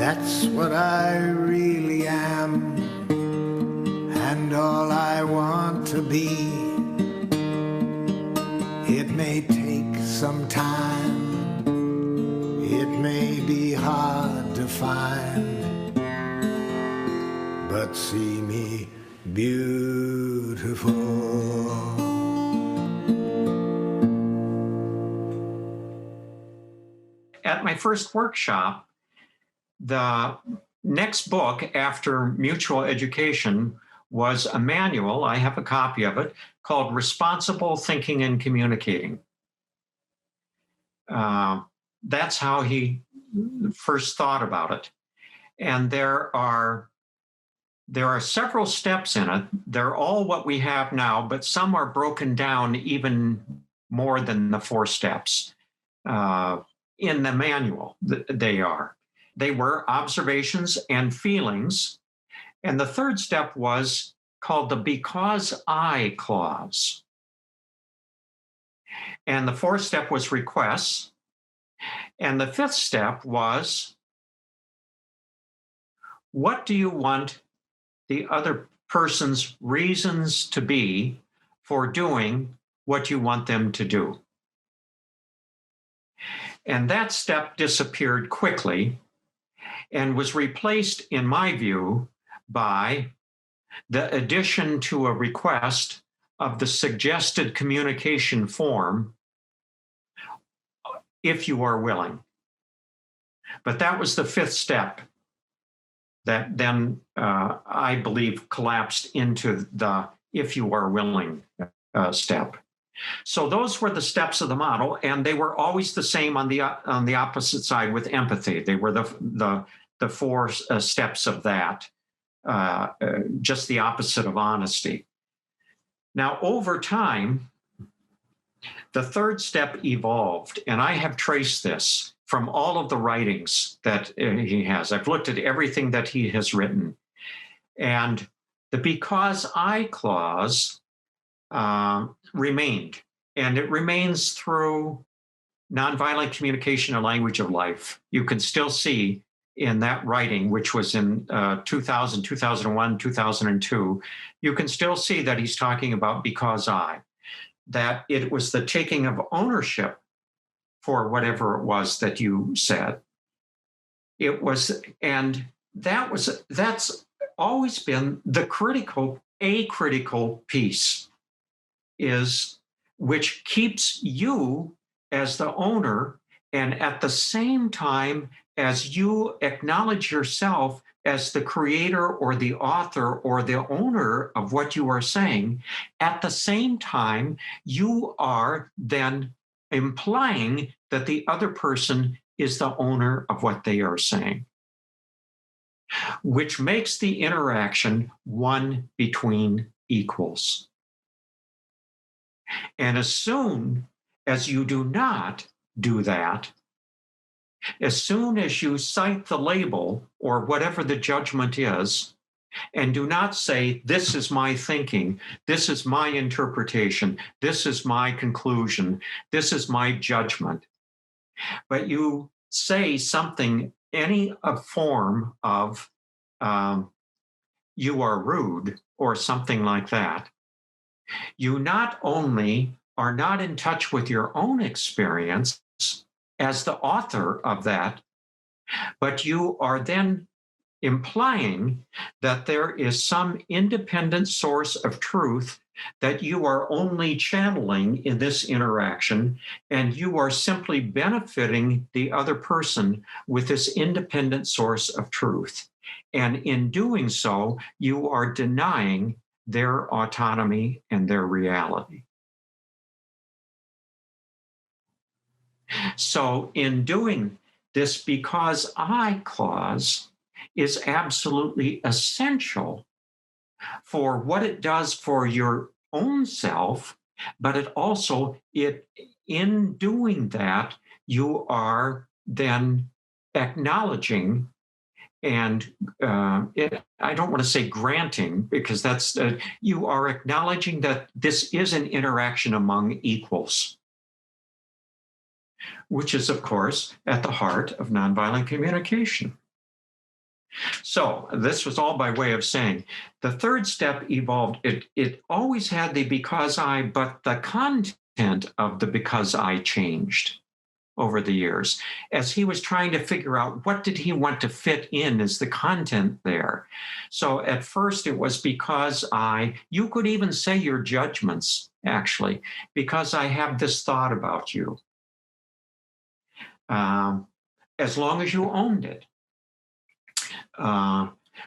That's what I really am, and all I want to be. It may take some time, it may be hard to find, but see me beautiful. At my first workshop, the next book after Mutual Education was a manual, I have a copy of it, called Responsible Thinking and Communicating. That's how he first thought about it. And there are several steps in it. They're all what we have now, but some are broken down even more than the 4 steps. In the manual, they were observations and feelings. And the 3rd step was called the because I clause. And the 4th step was requests. And the 5th step was, what do you want the other person's reasons to be for doing what you want them to do? And that step disappeared quickly and was replaced, in my view, by the addition to a request of the suggested communication form, if you are willing. But that was the 5th step that then, I believe, collapsed into the if you are willing step. So those were the steps of the model, and they were always the same on the opposite side with empathy. They were the 4 steps of that, just the opposite of honesty. Now, over time, the 3rd step evolved, and I have traced this from all of the writings that he has. I've looked at everything that he has written. And the because I clause remained, and it remains through nonviolent communication, a language of life. You can still see in that writing, which was in 2000, 2001, 2002, you can still see that he's talking about because I, that it was the taking of ownership for whatever it was that you said. It was, and that's always been the critical piece, is which keeps you as the owner, and at the same time as you acknowledge yourself as the creator or the author or the owner of what you are saying, at the same time, you are then implying that the other person is the owner of what they are saying, which makes the interaction one between equals. And as soon as you do not do that, as soon as you cite the label or whatever the judgment is, and do not say, this is my thinking, this is my interpretation, this is my conclusion, this is my judgment, but you say something, any form of you are rude or something like that, you not only are not in touch with your own experience as the author of that, but you are then implying that there is some independent source of truth that you are only channeling in this interaction, and you are simply benefiting the other person with this independent source of truth. And in doing so, you are denying their autonomy and their reality. So in doing this because I clause is absolutely essential for what it does for your own self, but it also, in doing that, you are then acknowledging and I don't want to say granting, because that's, you are acknowledging that this is an interaction among equals, which is, of course, at the heart of nonviolent communication. So this was all by way of saying the third step evolved. It always had the because I, but the content of the because I changed over the years as he was trying to figure out what did he want to fit in as the content there. So at first it was because you could even say your judgments, actually, because I have this thought about you. As long as you owned it.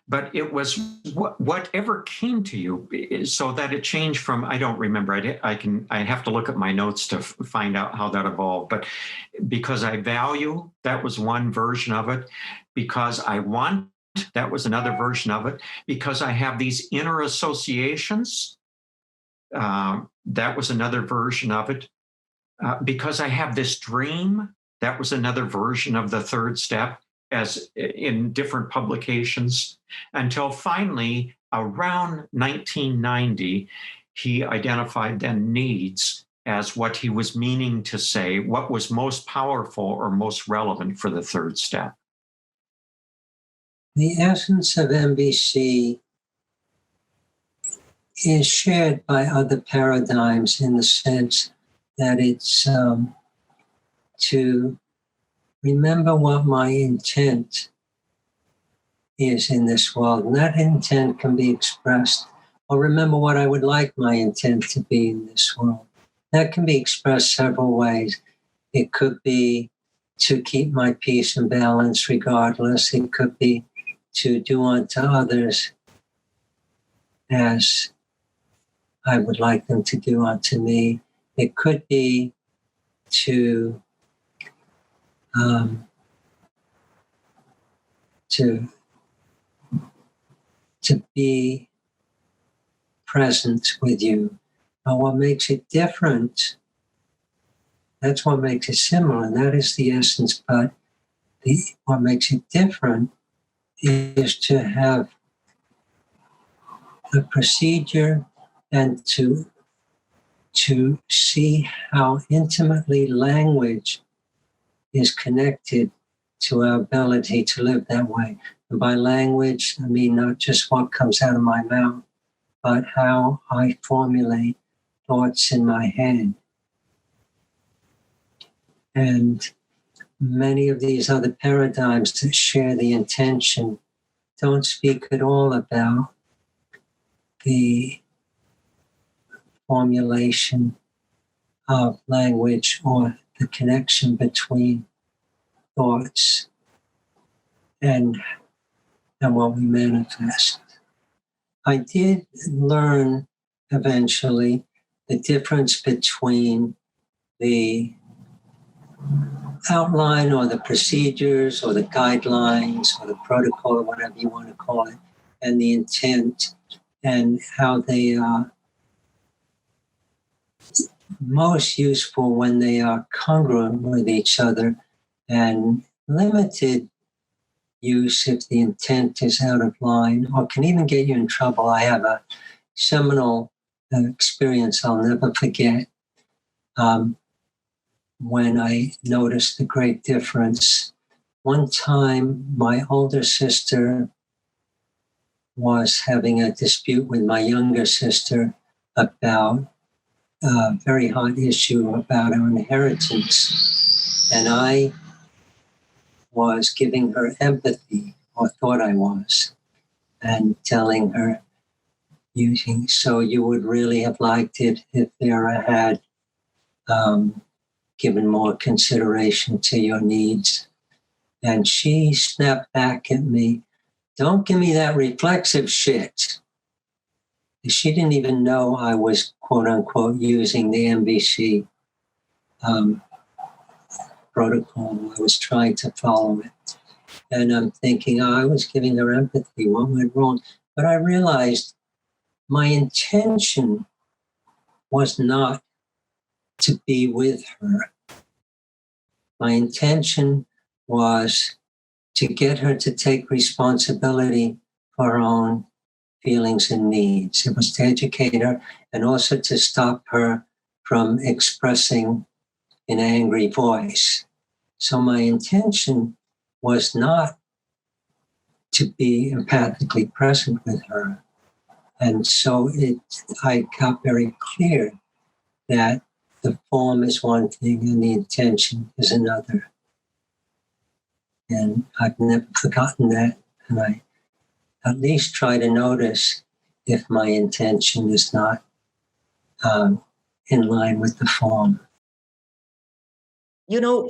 But it was whatever came to you, so that it changed from, I don't remember, I have to look at my notes to find out how that evolved, but because I value, that was one version of it. Because I want, that was another version of it. Because I have these inner associations, that was another version of it. Because I have this dream, that was another version of the third step, as in different publications, until finally around 1990, he identified then needs as what he was meaning to say, what was most powerful or most relevant for the third step. The essence of NVC is shared by other paradigms in the sense that it's to remember what my intent is in this world. And that intent can be expressed, or remember what I would like my intent to be in this world. That can be expressed several ways. It could be to keep my peace and balance regardless. It could be to do unto others as I would like them to do unto me. It could be to be present with you. But what makes it different, that's what makes it similar, and that is the essence. But what makes it different is to have a procedure and to see how intimately language is connected to our ability to live that way. And by language, I mean not just what comes out of my mouth, but how I formulate thoughts in my head. And many of these other paradigms that share the intention don't speak at all about the formulation of language or the connection between thoughts and what we manifest. I did learn eventually the difference between the outline or the procedures or the guidelines or the protocol or whatever you want to call it, and the intent, and how they are most useful when they are congruent with each other, and limited use if the intent is out of line or can even get you in trouble. I have a seminal experience I'll never forget when I noticed the great difference. One time, my older sister was having a dispute with my younger sister about a very hot issue about our inheritance. And I was giving her empathy, or thought I was, and telling her, so you would really have liked it if Vera had given more consideration to your needs. And she snapped back at me, don't give me that reflexive shit. She didn't even know I was, quote unquote, using the NVC protocol. I was trying to follow it. And I'm thinking, I was giving her empathy. What went wrong? But I realized my intention was not to be with her. My intention was to get her to take responsibility for her own feelings and needs. It was to educate her and also to stop her from expressing an angry voice. So my intention was not to be empathically present with her. And so I got very clear that the form is one thing and the intention is another. And I've never forgotten that. And I at least try to notice if my intention is not in line with the form. You know,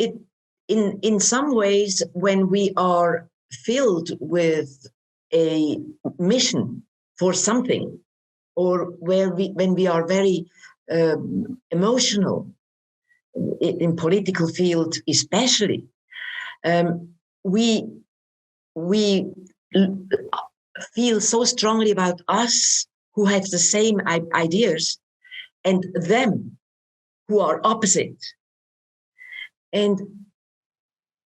in some ways, when we are filled with a mission for something, or when we are very emotional, in political field especially, we feel so strongly about us who have the same ideas and them who are opposite. And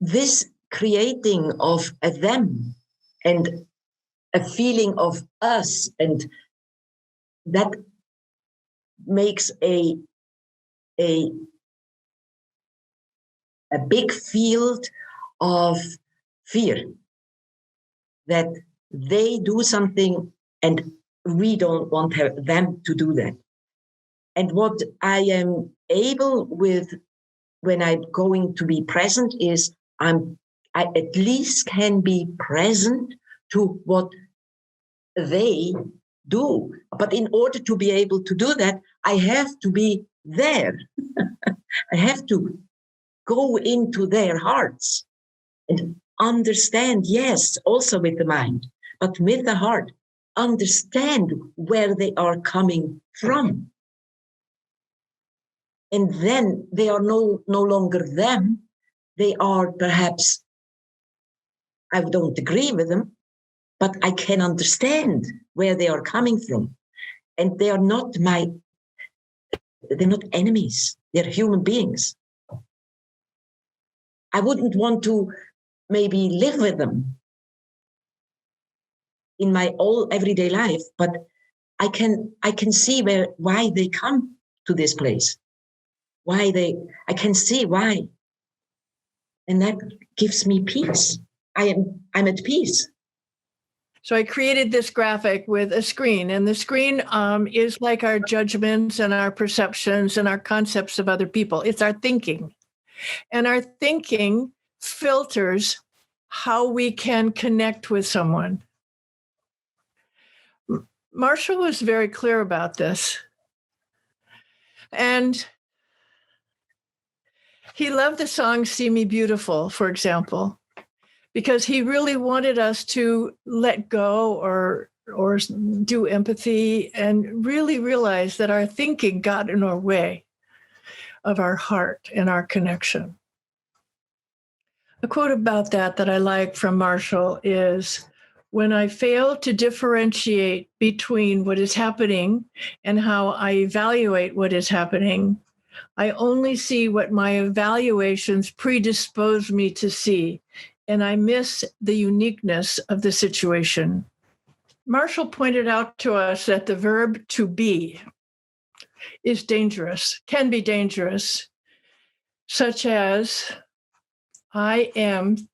this creating of a them and a feeling of us, and that makes a big field of fear that they do something and we don't want them to do that. And what I am able with when I'm going to be present is I at least can be present to what they do. But in order to be able to do that, I have to be there. I have to go into their hearts and understand, yes, also with the mind, but with the heart, understand where they are coming from. And then they are no longer them. They are perhaps, I don't agree with them, but I can understand where they are coming from. And they are not they're not enemies. They're human beings. I wouldn't want to maybe live with them in my all everyday life, but I can see why they come to this place. I can see why. And that gives me peace. I'm at peace. So I created this graphic with a screen, and the screen is like our judgments and our perceptions and our concepts of other people. It's our thinking. And our thinking filters how we can connect with someone. Marshall was very clear about this. And he loved the song See Me Beautiful, for example, because he really wanted us to let go or do empathy and really realize that our thinking got in our way of our heart and our connection. A quote about that I like from Marshall is, when I fail to differentiate between what is happening and how I evaluate what is happening, I only see what my evaluations predispose me to see, and I miss the uniqueness of the situation. Marshall pointed out to us that the verb to be is dangerous, can be dangerous, such as, I am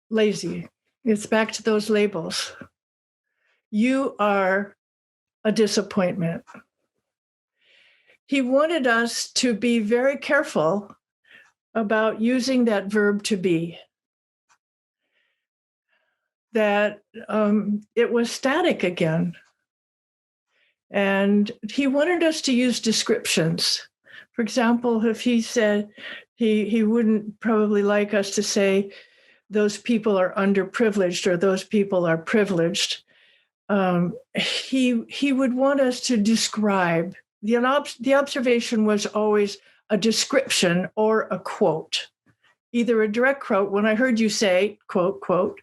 lazy. It's back to those labels. You are a disappointment. He wanted us to be very careful about using that verb to be, that it was static again. And he wanted us to use descriptions. For example, if he said, he wouldn't probably like us to say, those people are underprivileged or those people are privileged. He would want us to describe. The observation was always a description or a quote, either a direct quote, when I heard you say, quote, quote,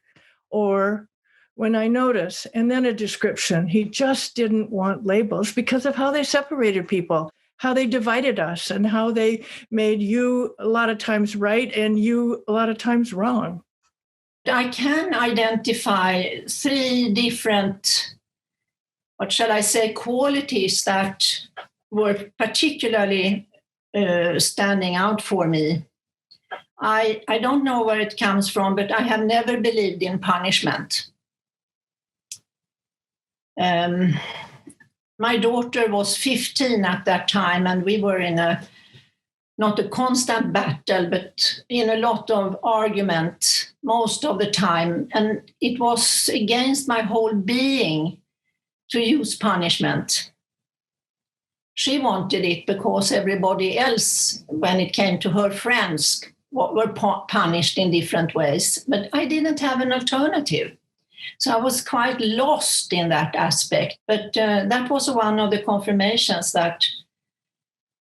or when I notice, and then a description. He just didn't want labels because of how they separated people, how they divided us, and how they made you a lot of times right and you a lot of times wrong. I can identify 3 different, what shall I say, qualities that were particularly standing out for me. I don't know where it comes from, but I have never believed in punishment. My daughter was 15 at that time, and we were in not a constant battle, but in a lot of argument most of the time. And it was against my whole being to use punishment. She wanted it because everybody else, when it came to her friends, were punished in different ways. But I didn't have an alternative. So I was quite lost in that aspect. But that was one of the confirmations that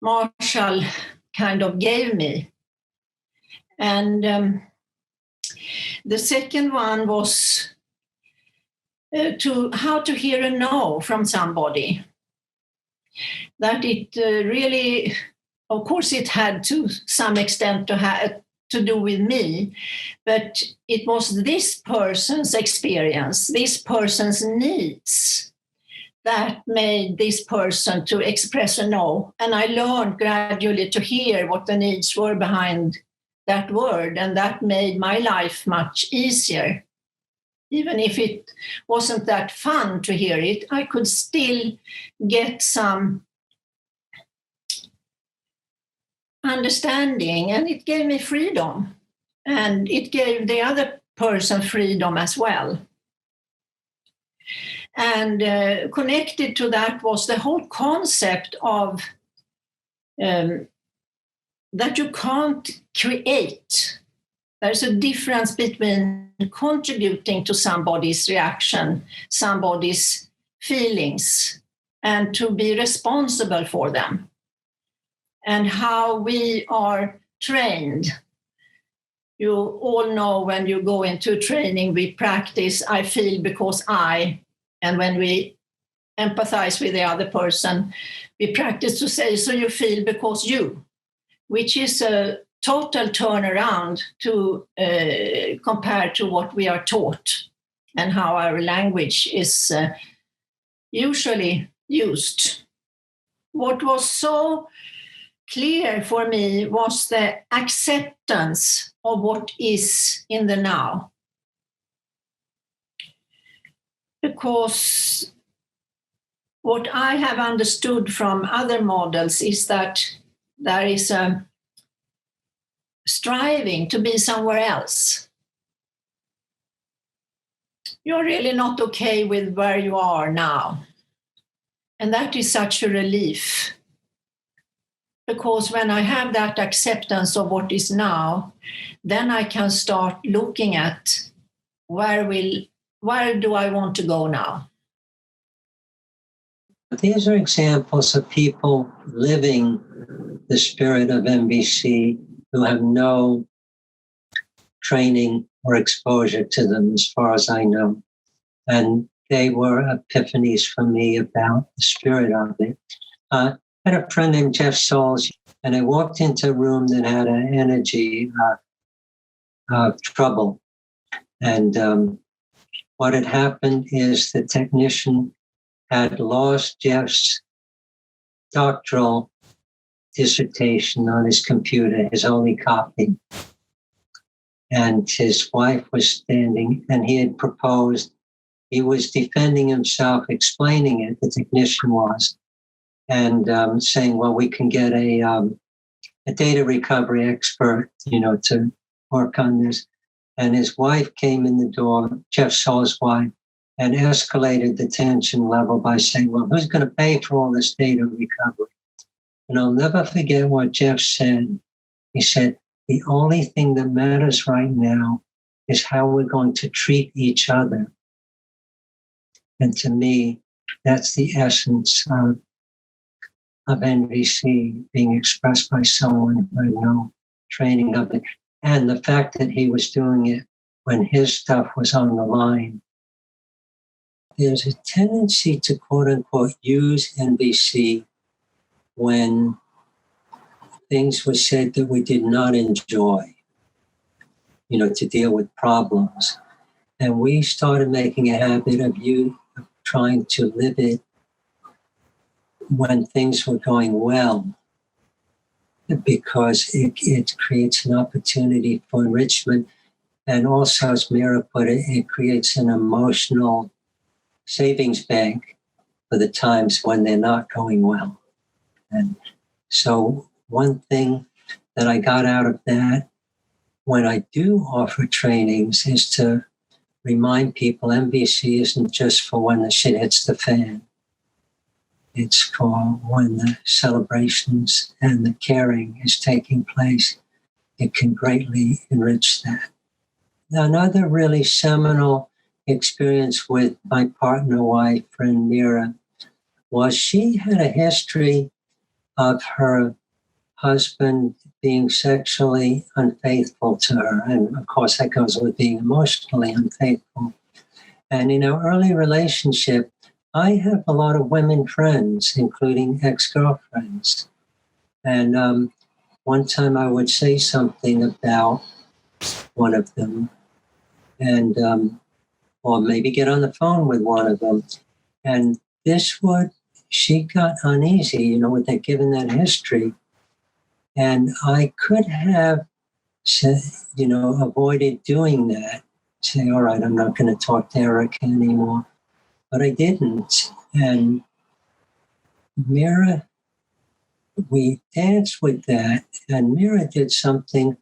Marshall kind of gave me. And the second one was how to hear a no from somebody. That it really, of course, it had to some extent to do with me, but it was this person's experience, this person's needs that made this person to express a no. And I learned gradually to hear what the needs were behind that word, and that made my life much easier. Even if it wasn't that fun to hear it, I could still get some understanding, and it gave me freedom, and it gave the other person freedom as well. And connected to that was the whole concept of that you can't create. There's a difference between contributing to somebody's reaction, somebody's feelings, and to be responsible for them. And how we are trained. You all know when you go into training, we practice, I feel because I, and when we empathize with the other person, we practice to say, so you feel because you, which is a total turnaround to compare to what we are taught and how our language is usually used. What was so clear for me was the acceptance of what is in the now. Because what I have understood from other models is that there is a striving to be somewhere else. You're really not okay with where you are now. And that is such a relief. Because when I have that acceptance of what is now, then I can start looking at where do I want to go now? These are examples of people living the spirit of NVC who have no training or exposure to them, as far as I know. And they were epiphanies for me about the spirit of it. I had a friend named Jeff Souls, and I walked into a room that had an energy of trouble. And what had happened is the technician had lost Jeff's doctoral dissertation on his computer, his only copy. And his wife was standing, and he had proposed, he was defending himself, explaining it, the technician was, and saying, well, we can get a data recovery expert, to work on this. And his wife came in the door, Jeff Souls' wife, and escalated the tension level by saying, well, who's going to pay for all this data recovery? And I'll never forget what Jeff said. He said, the only thing that matters right now is how we're going to treat each other. And to me, that's the essence of NVC being expressed by someone who had no training of it. And the fact that he was doing it when his stuff was on the line. There's a tendency to, quote unquote, use NVC when things were said that we did not enjoy, to deal with problems. And we started making a habit of trying to live it when things were going well. because it creates an opportunity for enrichment. And also, as Mira put it, it creates an emotional savings bank for the times when they're not going well. And so one thing that I got out of that when I do offer trainings is to remind people NVC isn't just for when the shit hits the fan. It's for when the celebrations and the caring is taking place. It can greatly enrich that. Another really seminal experience with my partner wife, friend Mira, was she had a history of her husband being sexually unfaithful to her. And of course, that goes with being emotionally unfaithful. And in our early relationship, I have a lot of women friends, including ex-girlfriends. And one time I would say something about one of them, and or maybe get on the phone with one of them. And she got uneasy, with that, given that history. And I could have said, avoided doing that. Say, all right, I'm not going to talk to Erica anymore. But I didn't. And Mira, we danced with that. And Mira did something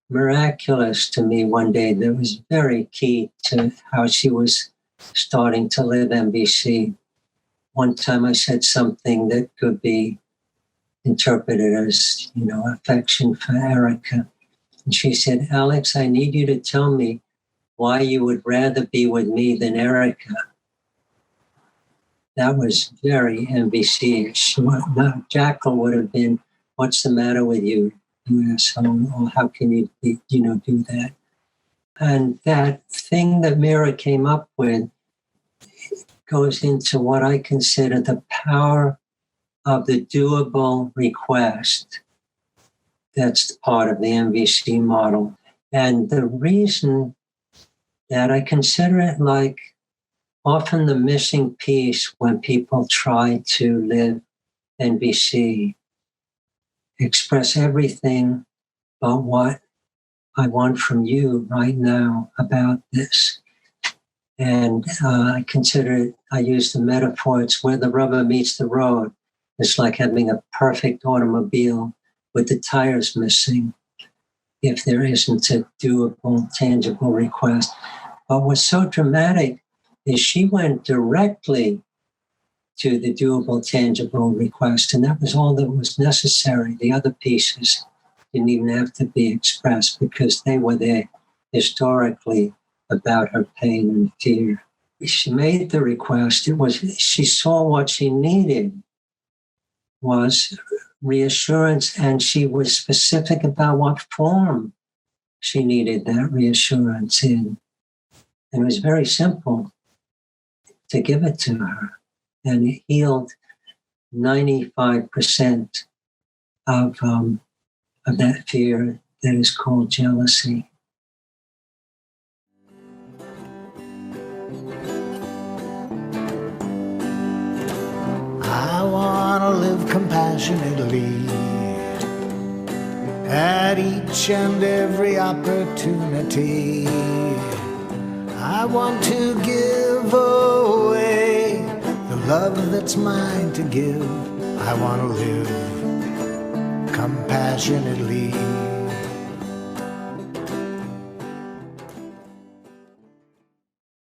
miraculous to me one day that was very key to how she was starting to live NVC. One time I said something that could be interpreted as, affection for Erica. And she said, Alex, I need you to tell me why you would rather be with me than Erica. That was very NVC-ish. Jackal would have been, what's the matter with you, you asshole? Or how can you, do that? And that thing that Mira came up with goes into what I consider the power of the doable request. That's part of the NVC model. And the reason that I consider it like often the missing piece when people try to live NVC, express everything but what I want from you right now about this. And I use the metaphor, it's where the rubber meets the road. It's like having a perfect automobile with the tires missing if there isn't a doable, tangible request. But what's so dramatic is she went directly to the doable, tangible request, and that was all that was necessary. The other pieces didn't even have to be expressed because they were there historically about her pain and fear. She made the request. She saw what she needed was reassurance, and she was specific about what form she needed that reassurance in. And it was very simple to give it to her. And it healed 95% of that fear that is called jealousy. I want to live compassionately at each and every opportunity. I want to give away the love that's mine to give. I want to live compassionately.